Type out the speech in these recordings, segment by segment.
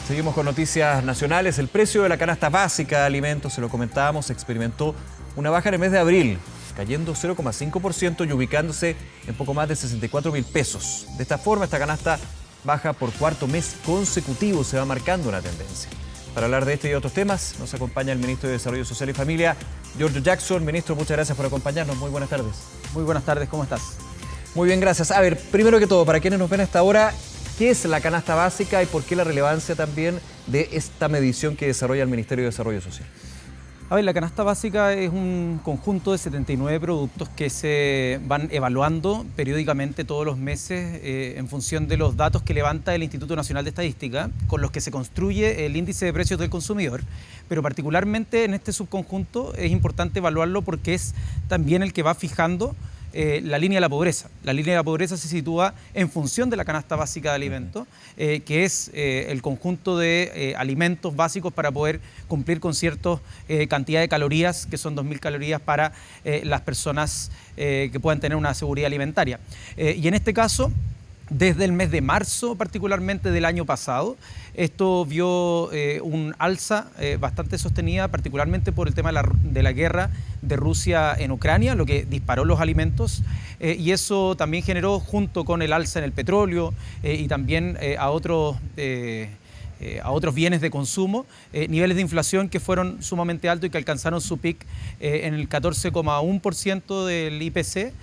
Seguimos con noticias nacionales. El precio de la canasta básica de alimentos, se lo comentábamos, experimentó una baja en el mes de abril, cayendo 0,5% y ubicándose en poco más de 64.000 pesos. De esta forma, esta canasta baja por cuarto mes consecutivo, se va marcando una tendencia. Para hablar de este y otros temas, nos acompaña el ministro de Desarrollo Social y Familia, Giorgio Jackson. Ministro, muchas gracias por acompañarnos. Muy buenas tardes. Muy buenas tardes, ¿cómo estás? Muy bien, gracias. A ver, primero que todo, para quienes nos ven a esta hora, ¿qué es la canasta básica y por qué la relevancia también de esta medición que desarrolla el Ministerio de Desarrollo Social? A ver, la canasta básica es un conjunto de 79 productos que se van evaluando periódicamente todos los meses en función de los datos que levanta el Instituto Nacional de Estadística, con los que se construye el índice de precios del consumidor. Pero particularmente en este subconjunto es importante evaluarlo porque es también el que va fijando la línea de la pobreza. La línea de la pobreza se sitúa en función de la canasta básica de alimentos, que es el conjunto de alimentos básicos para poder cumplir con cierta cantidad de calorías, que son 2.000 calorías para las personas que puedan tener una seguridad alimentaria. Y en este caso, desde el mes de marzo, particularmente del año pasado, esto vio un alza bastante sostenida, particularmente por el tema de la guerra de Rusia en Ucrania, lo que disparó los alimentos, y eso también generó, junto con el alza en el petróleo y también a otros bienes de consumo, niveles de inflación que fueron sumamente altos y que alcanzaron su pic en el 14,1% del IPC,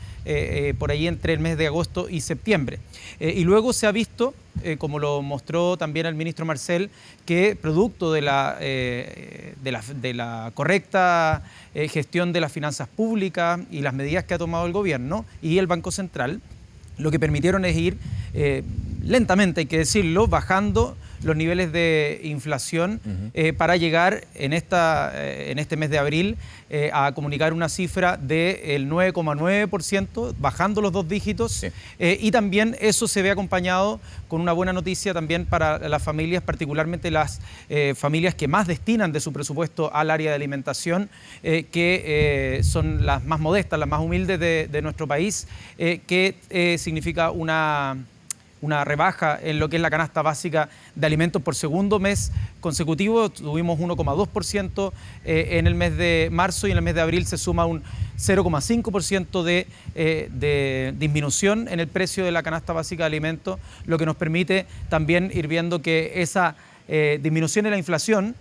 por ahí entre el mes de agosto y septiembre. Y luego se ha visto, como lo mostró también el ministro Marcel, que producto de la correcta gestión de las finanzas públicas y las medidas que ha tomado el gobierno y el Banco Central, lo que permitieron es ir lentamente, hay que decirlo, bajando los niveles de inflación para llegar en este mes de abril a comunicar una cifra del 9,9%, bajando los dos dígitos. Sí. Y también eso se ve acompañado con una buena noticia también para las familias, particularmente las familias que más destinan de su presupuesto al área de alimentación, que son las más modestas, las más humildes de nuestro país, que significa una rebaja en lo que es la canasta básica de alimentos por segundo mes consecutivo. Tuvimos 1,2% en el mes de marzo y en el mes de abril se suma un 0,5% de disminución en el precio de la canasta básica de alimentos, lo que nos permite también ir viendo que esa disminución de la inflación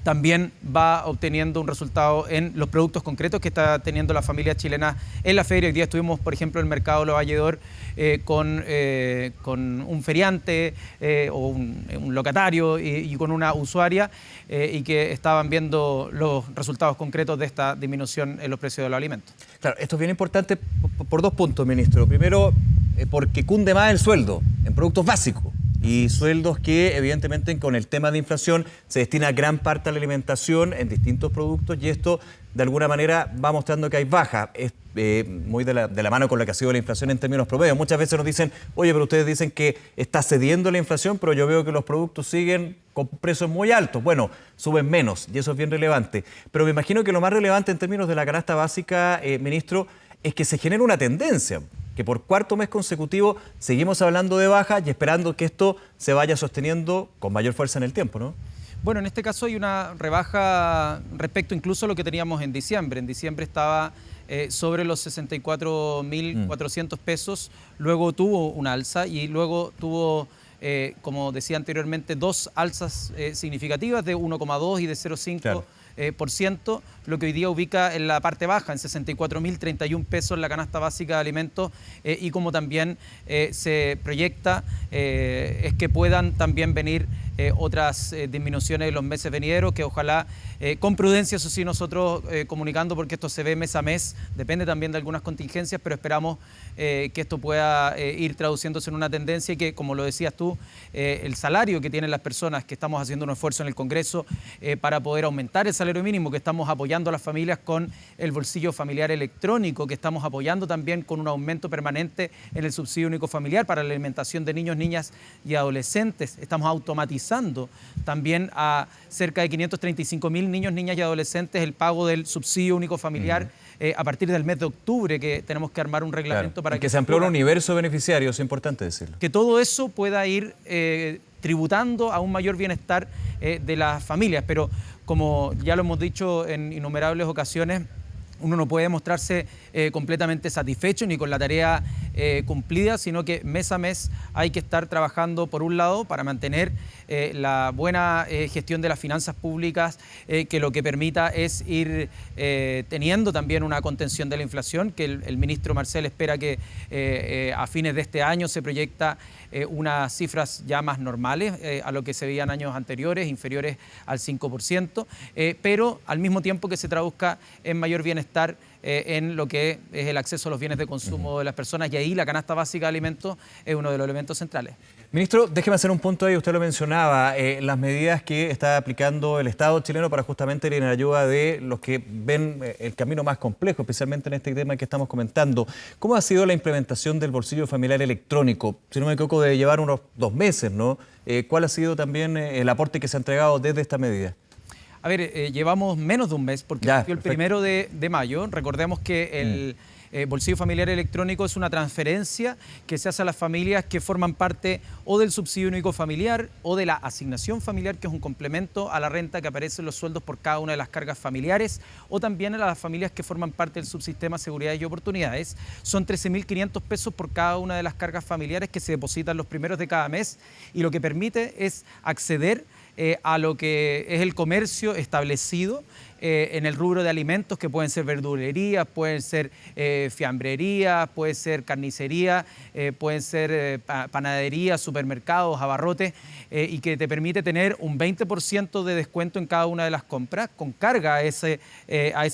también va obteniendo un resultado en los productos concretos que está teniendo la familia chilena en la feria. Hoy día estuvimos, por ejemplo, en el mercado Los Valledor con un feriante o un locatario y con una usuaria y que estaban viendo los resultados concretos de esta disminución en los precios de los alimentos. Claro, esto es bien importante por dos puntos, ministro. Primero, porque cunde más el sueldo en productos básicos. Y sueldos que, evidentemente, con el tema de inflación se destina gran parte a la alimentación en distintos productos y esto, de alguna manera, va mostrando que hay baja. Es muy de la mano con lo que ha sido la inflación en términos promedios. Muchas veces nos dicen, oye, pero ustedes dicen que está cediendo la inflación, pero yo veo que los productos siguen con precios muy altos. Bueno, suben menos y eso es bien relevante. Pero me imagino que lo más relevante en términos de la canasta básica, ministro, es que se genera una tendencia, que por cuarto mes consecutivo seguimos hablando de baja y esperando que esto se vaya sosteniendo con mayor fuerza en el tiempo, ¿no? Bueno, en este caso hay una rebaja respecto incluso a lo que teníamos en diciembre. En diciembre estaba sobre los 64.400 pesos, luego tuvo una alza y luego tuvo, como decía anteriormente, dos alzas significativas de 1,2 y de 0,5%. Claro. Lo que hoy día ubica en la parte baja, en 64.031 pesos la canasta básica de alimentos y como también se proyecta es que puedan también venir otras disminuciones en los meses venideros, que ojalá con prudencia, eso sí, nosotros comunicando porque esto se ve mes a mes, depende también de algunas contingencias, pero esperamos que esto pueda ir traduciéndose en una tendencia y que, como lo decías tú, el salario que tienen las personas, que estamos haciendo un esfuerzo en el Congreso para poder aumentar el salario mínimo, que estamos apoyando a las familias con el bolsillo familiar electrónico, que estamos apoyando también con un aumento permanente en el subsidio único familiar para la alimentación de niños, niñas y adolescentes. Estamos automatizando también a cerca de 535.000 niños, niñas y adolescentes el pago del subsidio único familiar a partir del mes de octubre, que tenemos que armar un reglamento para que se amplió un universo de beneficiarios, es importante decirlo. Que todo eso pueda ir tributando a un mayor bienestar de las familias, pero como ya lo hemos dicho en innumerables ocasiones, uno no puede mostrarse completamente satisfecho ni con la tarea cumplida, sino que mes a mes hay que estar trabajando, por un lado, para mantener la buena gestión de las finanzas públicas, que lo que permita es ir teniendo también una contención de la inflación, que el ministro Marcel espera que a fines de este año se proyecta unas cifras ya más normales a lo que se veían años anteriores, inferiores al 5%, pero al mismo tiempo que se traduzca en mayor bienestar en lo que es el acceso a los bienes de consumo de las personas, y ahí la canasta básica de alimentos es uno de los elementos centrales. Ministro, déjeme hacer un punto ahí, usted lo mencionaba, las medidas que está aplicando el Estado chileno para justamente ir en ayuda de los que ven el camino más complejo, especialmente en este tema que estamos comentando. ¿Cómo ha sido la implementación del bolsillo familiar electrónico? Si no me equivoco, debe llevar unos 2 meses, ¿no? ¿Cuál ha sido también el aporte que se ha entregado desde esta medida? A ver, llevamos menos de un mes porque Ya, fue el 1 de mayo. Recordemos que el bolsillo familiar electrónico es una transferencia que se hace a las familias que forman parte o del subsidio único familiar o de la asignación familiar, que es un complemento a la renta que aparece en los sueldos por cada una de las cargas familiares, o también a las familias que forman parte del subsistema Seguridad y Oportunidades. Son 13.500 pesos por cada una de las cargas familiares que se depositan los primeros de cada mes, y lo que permite es acceder a lo que es el comercio establecido en el rubro de alimentos, que pueden ser verdulería, pueden ser fiambrería, puede ser carnicería, pueden ser panadería, supermercados, abarrotes, y que te permite tener un 20% de descuento en cada una de las compras, con carga a ese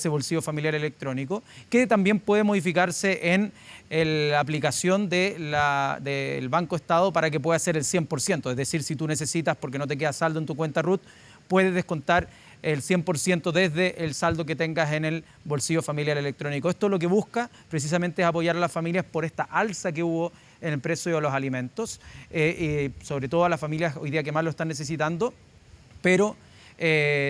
bolsillo familiar electrónico, que también puede modificarse en la aplicación del Banco Estado para que pueda ser el 100%. Es decir, si tú necesitas, porque no te queda saldo en tu cuenta RUT, puedes descontar el 100% desde el saldo que tengas en el bolsillo familiar electrónico. Esto lo que busca precisamente es apoyar a las familias por esta alza que hubo en el precio de los alimentos, sobre todo a las familias hoy día que más lo están necesitando, pero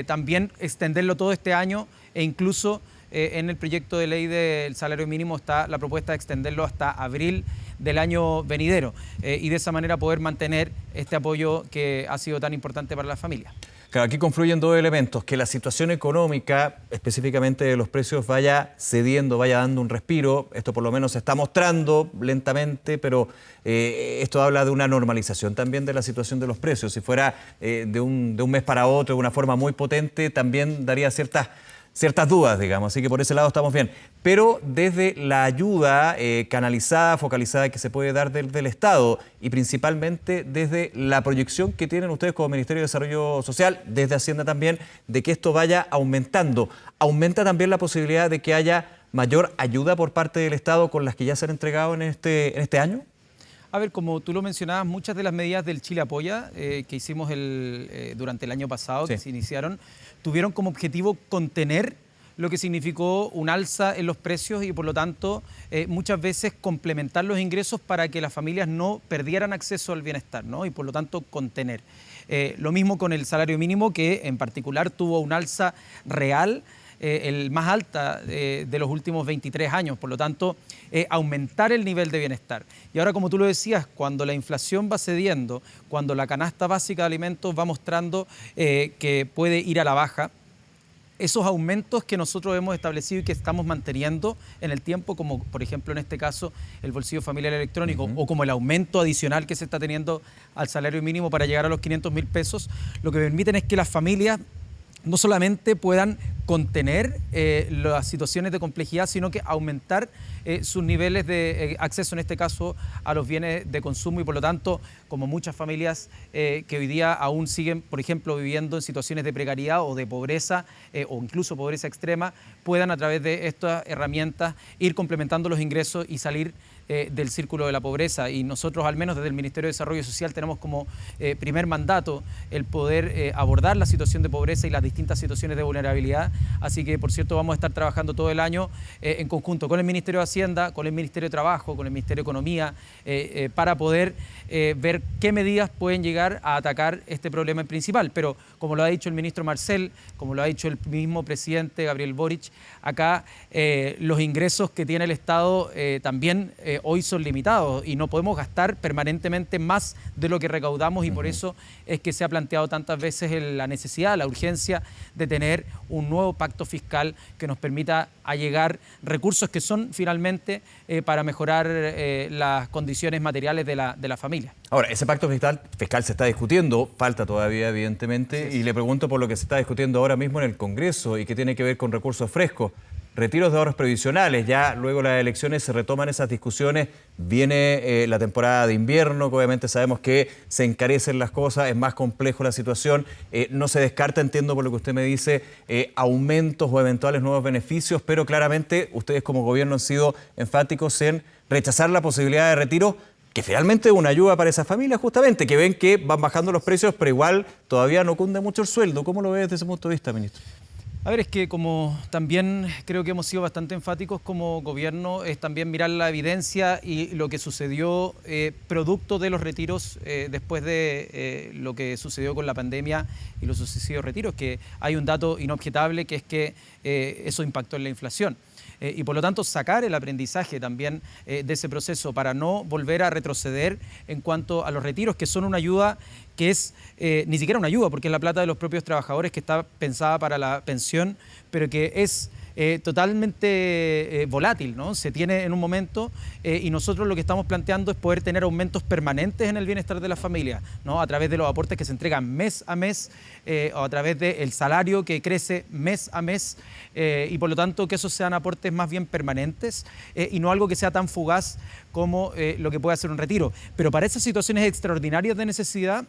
también extenderlo todo este año, e incluso en el proyecto de ley del salario mínimo está la propuesta de extenderlo hasta abril del año venidero, y de esa manera poder mantener este apoyo que ha sido tan importante para las familias. Claro, aquí confluyen 2 elementos: que la situación económica, específicamente de los precios, vaya cediendo, vaya dando un respiro. Esto por lo menos se está mostrando lentamente, pero esto habla de una normalización también de la situación de los precios. Si fuera de un mes para otro, de una forma muy potente, también daría ciertas dudas, digamos, así que por ese lado estamos bien. Pero desde la ayuda canalizada, focalizada que se puede dar del Estado, y principalmente desde la proyección que tienen ustedes como Ministerio de Desarrollo Social, desde Hacienda también, de que esto vaya aumentando. ¿Aumenta también la posibilidad de que haya mayor ayuda por parte del Estado con las que ya se han entregado en este año? A ver, como tú lo mencionabas, muchas de las medidas del Chile Apoya que hicimos durante el año pasado, Sí, que se iniciaron, tuvieron como objetivo contener lo que significó un alza en los precios y, por lo tanto, muchas veces complementar los ingresos para que las familias no perdieran acceso al bienestar, ¿no? Y, por lo tanto, contener. Lo mismo con el salario mínimo, que en particular tuvo un alza real, el más alta de los últimos 23 años, por lo tanto, aumentar el nivel de bienestar. Y ahora, como tú lo decías, cuando la inflación va cediendo, cuando la canasta básica de alimentos va mostrando que puede ir a la baja, esos aumentos que nosotros hemos establecido y que estamos manteniendo en el tiempo, como por ejemplo en este caso el bolsillo familiar electrónico, o como el aumento adicional que se está teniendo al salario mínimo para llegar a los 500.000 pesos, lo que permiten es que las familias no solamente puedan contener las situaciones de complejidad, sino que aumentar sus niveles de acceso, en este caso, a los bienes de consumo, y por lo tanto, como muchas familias que hoy día aún siguen, por ejemplo, viviendo en situaciones de precariedad o de pobreza o incluso pobreza extrema, puedan a través de estas herramientas ir complementando los ingresos y salir del círculo de la pobreza. Y nosotros, al menos desde el Ministerio de Desarrollo Social, tenemos como primer mandato el poder abordar la situación de pobreza y las distintas situaciones de vulnerabilidad. Así que, por cierto, vamos a estar trabajando todo el año en conjunto con el Ministerio de Hacienda, con el Ministerio de Trabajo, con el Ministerio de Economía, para poder ver qué medidas pueden llegar a atacar este problema principal. Pero, como lo ha dicho el ministro Marcel, como lo ha dicho el mismo presidente Gabriel Boric, acá los ingresos que tiene el Estado también hoy son limitados y no podemos gastar permanentemente más de lo que recaudamos, y por eso es que se ha planteado tantas veces la necesidad, la urgencia de tener un nuevo pacto fiscal que nos permita allegar recursos que son finalmente para mejorar las condiciones materiales de la familia. Ahora, ese pacto fiscal se está discutiendo, falta todavía evidentemente, y le pregunto por lo que se está discutiendo ahora mismo en el Congreso y que tiene que ver con recursos frescos. Retiros de ahorros previsionales, ya luego de las elecciones se retoman esas discusiones, viene la temporada de invierno, que obviamente sabemos que se encarecen las cosas, es más complejo la situación, no se descarta, entiendo por lo que usted me dice, aumentos o eventuales nuevos beneficios, pero claramente ustedes como gobierno han sido enfáticos en rechazar la posibilidad de retiro, que finalmente es una ayuda para esas familias justamente, que ven que van bajando los precios, pero igual todavía no cunde mucho el sueldo. ¿Cómo lo ve desde ese punto de vista, ministro? A ver, es que como también creo que hemos sido bastante enfáticos como gobierno, es también mirar la evidencia y lo que sucedió producto de los retiros después de lo que sucedió con la pandemia y los sucesivos retiros, que hay un dato inobjetable, que es que eso impactó en la inflación. Y por lo tanto sacar el aprendizaje también de ese proceso para no volver a retroceder en cuanto a los retiros, que son una ayuda que es ni siquiera una ayuda, porque es la plata de los propios trabajadores que está pensada para la pensión, pero que es totalmente volátil, ¿no? Se tiene en un momento y nosotros lo que estamos planteando es poder tener aumentos permanentes en el bienestar de las familias, ¿no? A través de los aportes que se entregan mes a mes o a través del salario que crece mes a mes y por lo tanto que esos sean aportes más bien permanentes y no algo que sea tan fugaz como lo que puede hacer un retiro. Pero para esas situaciones extraordinarias de necesidad,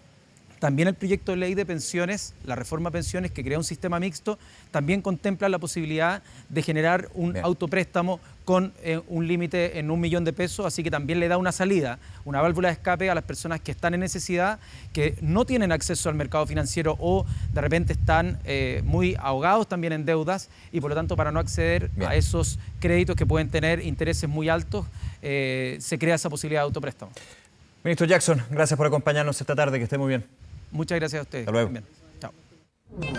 también el proyecto de ley de pensiones, la reforma a pensiones que crea un sistema mixto, también contempla la posibilidad de generar un autopréstamo con un límite en 1 millón de pesos, así que también le da una salida, una válvula de escape a las personas que están en necesidad, que no tienen acceso al mercado financiero o de repente están muy ahogados también en deudas y por lo tanto para no acceder a esos créditos que pueden tener intereses muy altos, se crea esa posibilidad de autopréstamo. Ministro Jackson, gracias por acompañarnos esta tarde, que esté muy bien. Muchas gracias a ustedes. Hasta luego. Bien. Chao.